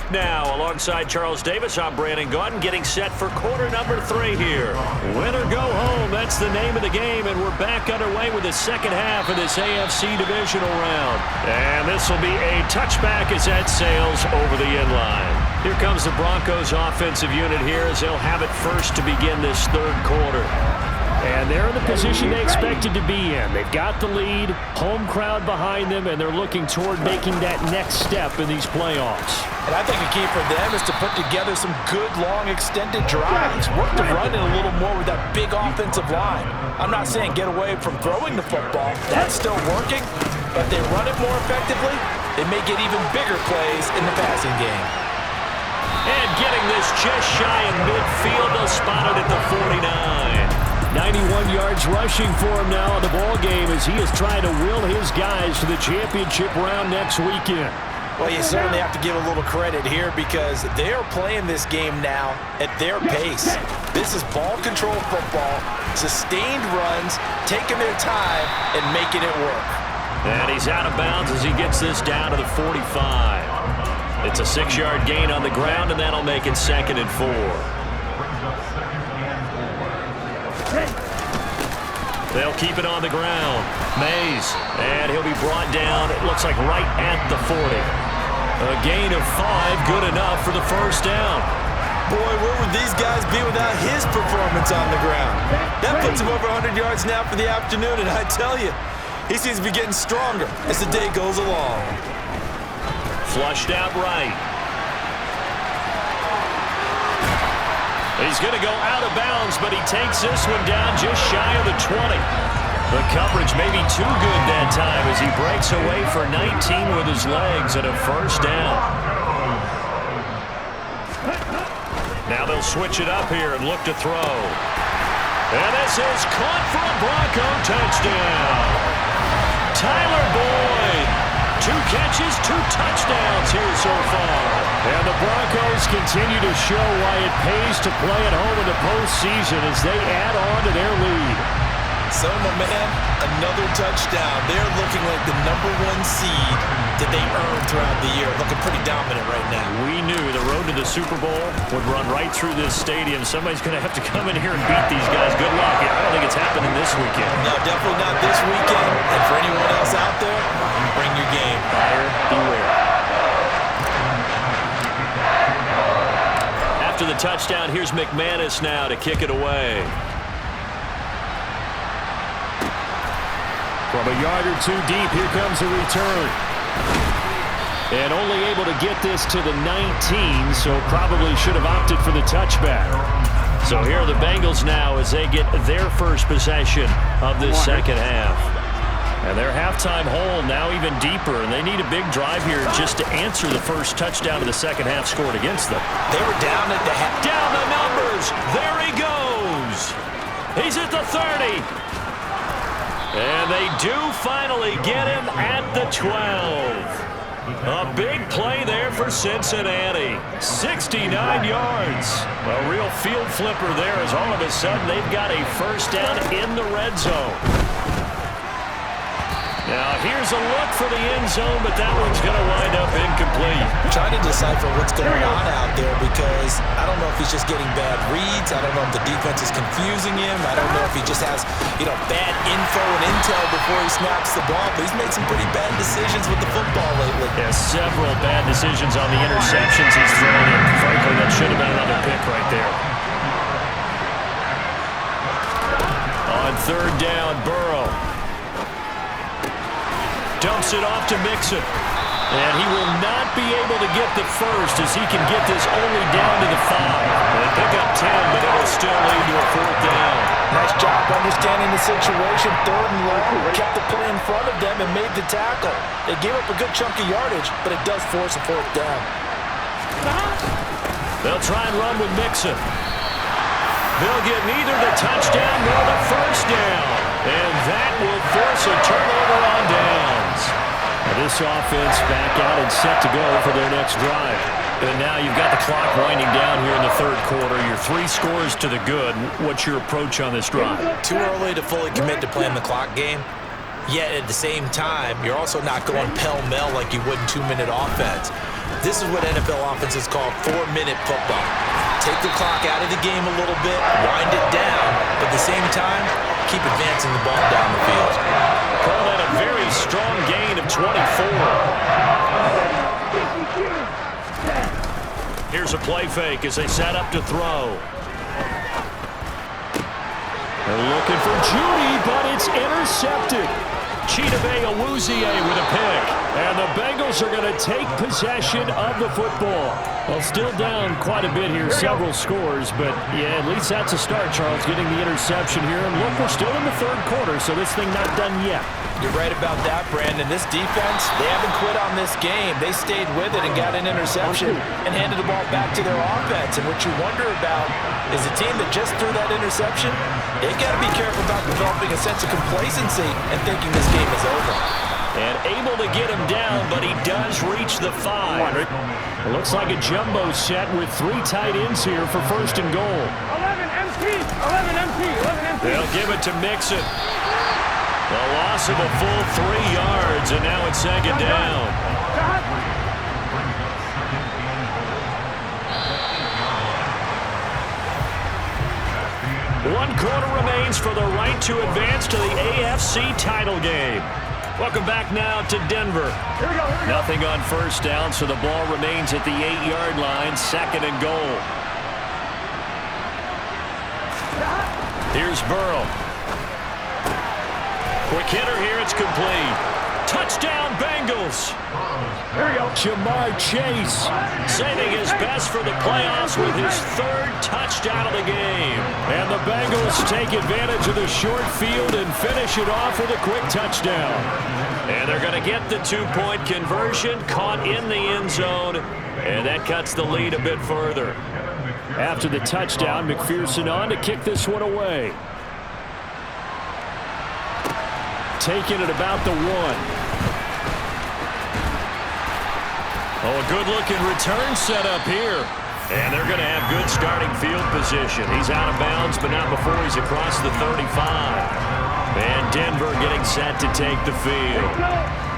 back now. Alongside Charles Davis, I'm Brandon Gaudin, getting set for quarter number 3 here. Win or go home, that's the name of the game, and we're back underway with the second half of this AFC divisional round. And this will be a touchback as that sails over the end line. Here comes the Broncos offensive unit here as they'll have it first to begin this third quarter. And they're in the position they expected to be in. They've got the lead, home crowd behind them, and they're looking toward making that next step in these playoffs. And I think a key for them is to put together some good, long, extended drives. Work the run in a little more with that big offensive line. I'm not saying get away from throwing the football. That's still working. But if they run it more effectively, they may get even bigger plays in the passing game. And getting this just shy of midfield, they'll spot it at the 49. 91 yards rushing for him now in the ball game as he is trying to will his guys to the championship round next weekend. Well, you certainly have to give a little credit here because they are playing this game now at their pace. This is ball control football, sustained runs, taking their time, and making it work. And he's out of bounds as he gets this down to the 45. It's a 6-yard gain on the ground, and that'll make it 2nd and 4. They'll keep it on the ground. Mays, and he'll be brought down, it looks like right at the 40. A gain of 5, good enough for the first down. Boy, where would these guys be without his performance on the ground? That puts him over 100 yards now for the afternoon, and I tell you, he seems to be getting stronger as the day goes along. Flushed out right. He's going to go out of bounds, but he takes this one down just shy of the 20. The coverage may be too good that time as he breaks away for 19 with his legs and a first down. Now they'll switch it up here and look to throw. And this is caught for a Bronco touchdown. Tyler Boyd. 2 catches, 2 touchdowns here so far. And the Broncos continue to show why it pays to play at home in the postseason as they add on to their lead. So, my man, another touchdown. They're looking like the #1 seed that they earned throughout the year. Looking pretty dominant right now. We knew the road to the Super Bowl would run right through this stadium. Somebody's going to have to come in here and beat these guys. Good luck. I don't think it's happening this weekend. No, definitely not this weekend. And for anyone else out there, bring your game. Buyer beware. After the touchdown, here's McManus now to kick it away. From a yard or 2 deep, here comes a return. And only able to get this to the 19, so probably should have opted for the touchback. So here are the Bengals now as they get their first possession of this second half. And their halftime hole now even deeper, and they need a big drive here just to answer the first touchdown of the second half scored against them. They were down at the half. Down the numbers. There he goes. He's at the 30. And they do finally get him at the 12. A big play there for Cincinnati. 69 yards. A real field flipper there as all of a sudden they've got a first down in the red zone. Now here's a look for the end zone, but that one's going to wind up incomplete. Trying to decipher what's going on out there because I don't know if he's just getting bad reads. I don't know if the defense is confusing him. I don't know if he just has, bad info and intel before he snaps the ball. But he's made some pretty bad decisions with the football lately. Yeah, several bad decisions on the interceptions he's thrown in. Frankly, that should have been another pick right there. On third down, Burrow. Dumps it off to Mixon. And he will not be able to get the first as he can get this only down to the 5. They pick up 10, but it'll still lead to a 4th down. Nice job understanding the situation. 3rd and long. Kept the play in front of them and made the tackle. They gave up a good chunk of yardage, but it does force a 4th down. They'll try and run with Mixon. They'll get neither the touchdown nor the first down. And that will force a turnover on downs. And this offense back out and set to go for their next drive. And now you've got the clock winding down here in the third quarter. Your 3 scores to the good. What's your approach on this drive? Too early to fully commit to playing the clock game. Yet at the same time, you're also not going pell-mell like you would in 2-minute offense. This is what NFL offenses call 4-minute football. Take the clock out of the game a little bit, wind it down, but at the same time, keep advancing the ball down the field. Call that a very strong gain of 24. Here's a play fake as they set up to throw. They're looking for Judy, but it's intercepted. Chidobe Awuzie with a pick. And the Bengals are going to take possession of the football. Well, still down quite a bit here, several scores, but yeah, at least that's a start, Charles, getting the interception here. And look, we're still in the third quarter, so this thing not done yet. You're right about that, Brandon. This defense, they haven't quit on this game. They stayed with it and got an interception and handed the ball back to their offense. And what you wonder about is the team that just threw that interception, they've got to be careful about developing a sense of complacency and thinking this game is over. And able to get him down, but he does reach the 5. It looks like a jumbo set with 3 tight ends here for first and goal. 11 MT, 11 MT, 11 MT. They'll give it to Mixon. The loss of a full 3 yards, and now it's second down. 1 quarter remains for the right to advance to the AFC title game. Welcome back now to Denver. Here we go. Nothing on first down, so the ball remains at the 8-yard line, second and goal. Here's Burrow. Quick hitter here, it's complete. Touchdown, Bengals. Here we go. Jamar Chase. Saving his best for the playoffs with his 3rd touchdown of the game. And the Bengals take advantage of the short field and finish it off with a quick touchdown. And they're going to get the 2-point conversion, caught in the end zone, and that cuts the lead a bit further. After the touchdown, McPherson on to kick this one away. Taking it about the 1. Oh, a good-looking return set up here. And they're going to have good starting field position. He's out of bounds, but not before he's across the 35. And Denver getting set to take the field.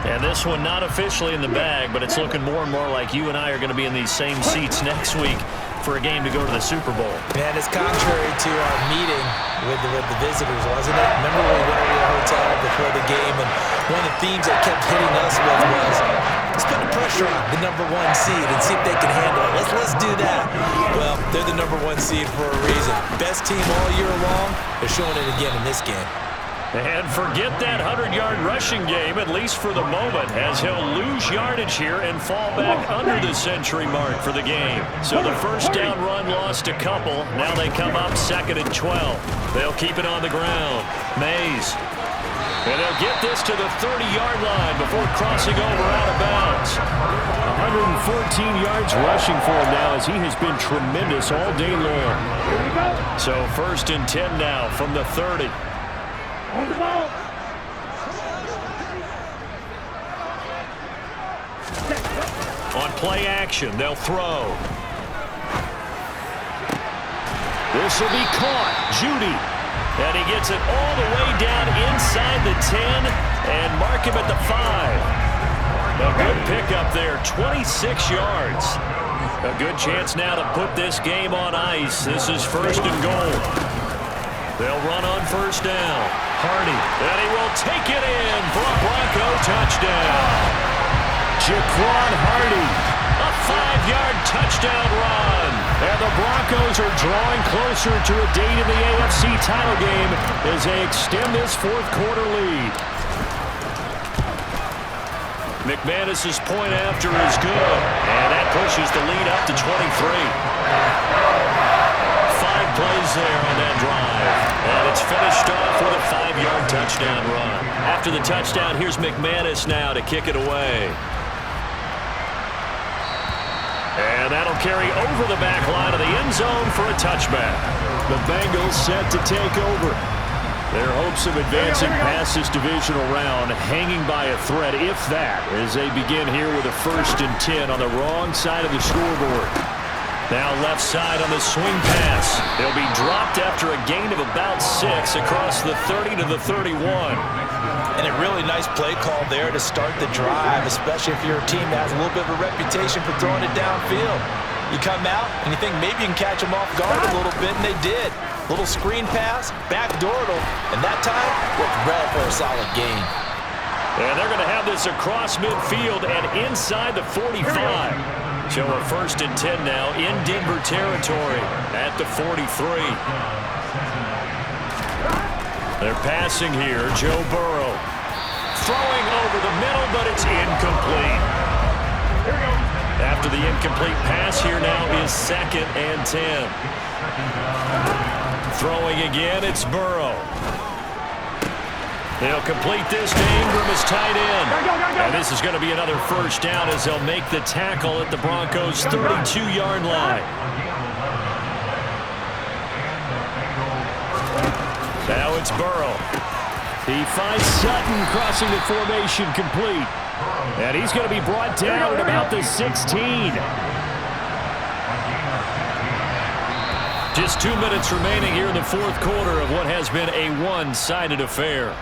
And this one not officially in the bag, but it's looking more and more like you and I are going to be in these same seats next week for a game to go to the Super Bowl. Man, it's contrary to our meeting with the visitors, wasn't it? Remember when we went over to the hotel before the game, and one of the themes that kept hitting us with was, let's put the pressure on the number 1 seed and see if they can handle it. Let's do that. Well, they're the number 1 seed for a reason. Best team all year long. They're showing it again in this game. And forget that 100-yard rushing game, at least for the moment, as he'll lose yardage here and fall back under the century mark for the game. So the first down run lost a couple. Now they come up 2nd and 12. They'll keep it on the ground. Mays. And they'll get this to the 30-yard line before crossing over out of bounds. 114 yards rushing for him now as he has been tremendous all day long. So 1st and 10 now from the 30. On the ball. On play action, they'll throw. This will be caught. Judy. And he gets it all the way down inside the 10 and mark him at the 5. A good pickup there, 26 yards. A good chance now to put this game on ice. This is 1st and goal. They'll run on first down. Hardy, and he will take it in for a Bronco touchdown. Jaquan Hardy. A 5-yard touchdown run. And the Broncos are drawing closer to a date in the AFC title game as they extend this 4th quarter lead. McManus's point after is good, and that pushes the lead up to 23. 5 plays there on that drive, and it's finished off with a 5-yard touchdown run. After the touchdown, here's McManus now to kick it away. And that'll carry over the back line of the end zone for a touchback. The Bengals set to take over. Their hopes of advancing past this divisional round hanging by a thread, if that, as they begin here with a 1st and 10 on the wrong side of the scoreboard. Now left side on the swing pass. He'll be dropped after a gain of about 6 across the 30 to the 31. And a really nice play call there to start the drive, especially if you're a team that has a little bit of a reputation for throwing it downfield. You come out and you think maybe you can catch them off guard a little bit, and they did. Little screen pass, backdoored them, and that time looked well for a solid gain. And they're going to have this across midfield and inside the 45. So a 1st and 10 now in Denver territory at the 43. They're passing here. Joe Burrow throwing over the middle, but it's incomplete. After the incomplete pass here now is 2nd and 10. Throwing again, it's Burrow. They'll complete this to Ingram as tight end. And this is going to be another 1st down as they'll make the tackle at the Broncos' 32-yard line. Now it's Burrow. He finds Sutton crossing the formation complete. And he's going to be brought down at about the 16. Just 2 minutes remaining here in the 4th quarter of what has been a one-sided affair.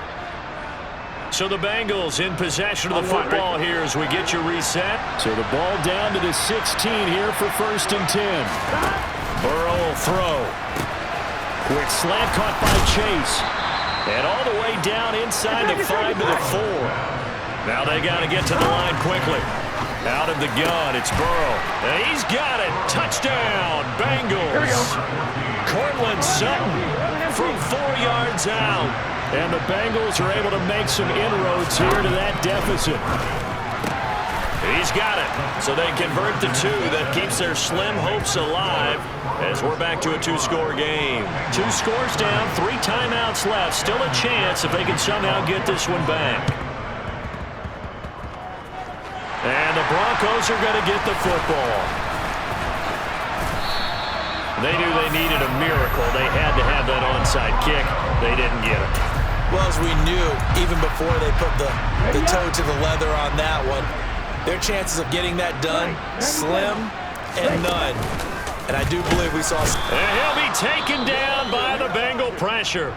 So the Bengals in possession of the football here as we get you reset. So the ball down to the 16 here for 1st and 10. Burrow will throw. Quick slant caught by Chase. And all the way down inside the 5 to the 4. Now they got to get to the line quickly. Out of the gun, it's Burrow. And he's got it. Touchdown, Bengals. Cortland Sutton from 4 yards out. And the Bengals are able to make some inroads here to that deficit. He's got it. So they convert the 2. That keeps their slim hopes alive as we're back to a 2-score game. 2 scores down, 3 timeouts left. Still a chance if they can somehow get this one back. And the Broncos are going to get the football. They knew they needed a miracle. They had to have that onside kick. They didn't get it. Well, as we knew, even before they put the toe to the leather on that one, their chances of getting that done, slim and none. And I do believe we saw... And he'll be taken down by the Bengal pressure.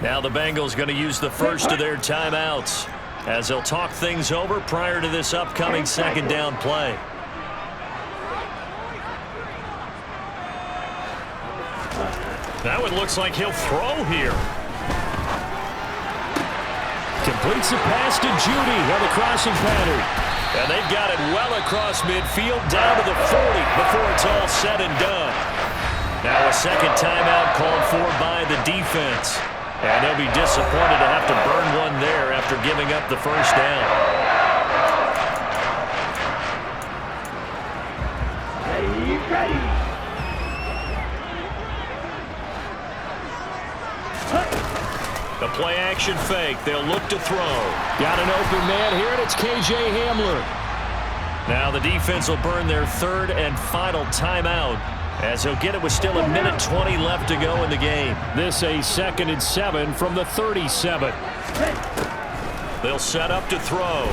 Now the Bengals going to use the first of their timeouts as they'll talk things over prior to this upcoming 2nd down play. That one looks like he'll throw here. Completes the pass to Judy on the crossing pattern. And they've got it well across midfield down to the 40 before it's all said and done. Now a 2nd timeout called for by the defense. And they'll be disappointed to have to burn one there after giving up the 1st down. Ready. The play-action fake. They'll look to throw. Got an open man here, and it's K.J. Hamler. Now the defense will burn their 3rd and final timeout as he'll get it with still 1:20 left to go in the game. This a 2nd and 7 from the 37. They'll set up to throw.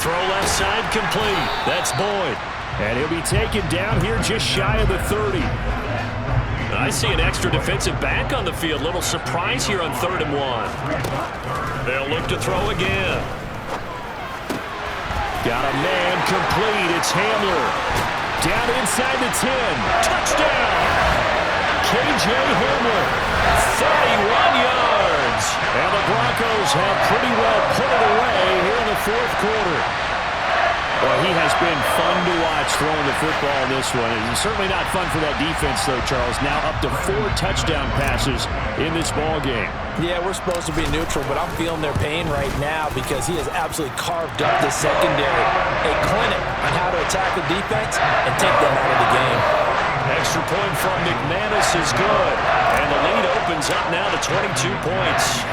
Throw left side complete. That's Boyd. And he'll be taken down here just shy of the 30. I see an extra defensive back on the field. Little surprise here on 3rd and 1. They'll look to throw again. Got a man complete. It's Hamler. Down inside the 10. Touchdown. K.J. Hamler. 31 yards. And the Broncos have pretty well put it away here in the 4th quarter. Well, he has been fun to watch throwing the football in this one. It's certainly not fun for that defense, though, Charles. Now up to 4 touchdown passes in this ball game. Yeah, we're supposed to be neutral, but I'm feeling their pain right now because he has absolutely carved up the secondary. A clinic on how to attack the defense and take them out of the game. Extra point from McManus is good. And the lead opens up now to 22 points.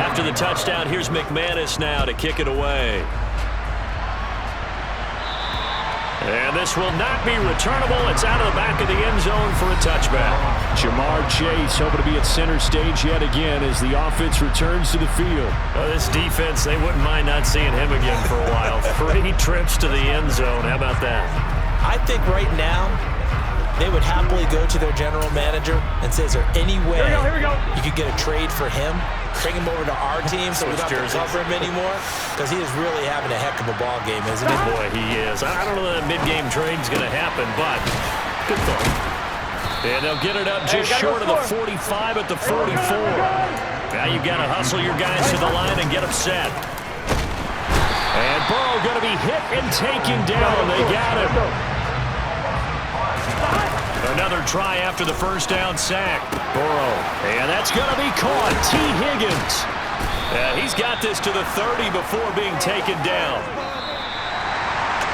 After the touchdown, here's McManus now to kick it away. And this will not be returnable. It's out of the back of the end zone for a touchback. Jamar Chase hoping to be at center stage yet again as the offense returns to the field. Well, this defense, they wouldn't mind not seeing him again for a while. 3 trips to the end zone. How about that? I think right now they would happily go to their general manager and say, is there any way you could get a trade for him? Bring him over to our team so we don't have to cover him anymore? Because he is really having a heck of a ball game, isn't he? Boy, he is. I don't know that mid-game trade's going to happen, but good thought. And they'll get it up just short of the 45 at the 44. Now you've got to hustle your guys to the line and get them set. And Burrow going to be hit and taken down. They got him. Another try after the first down sack. Burrow. And that's going to be caught. T. Higgins. He's got this to the 30 before being taken down.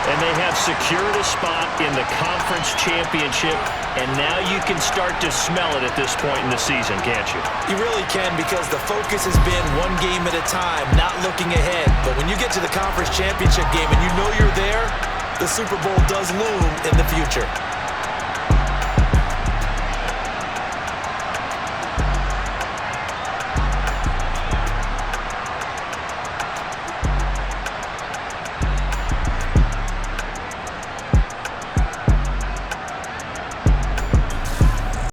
And they have secured a spot in the conference championship, and now you can start to smell it at this point in the season, can't you? You really can, because the focus has been one game at a time, not looking ahead. But when you get to the conference championship game and you know you're there, the Super Bowl does loom in the future.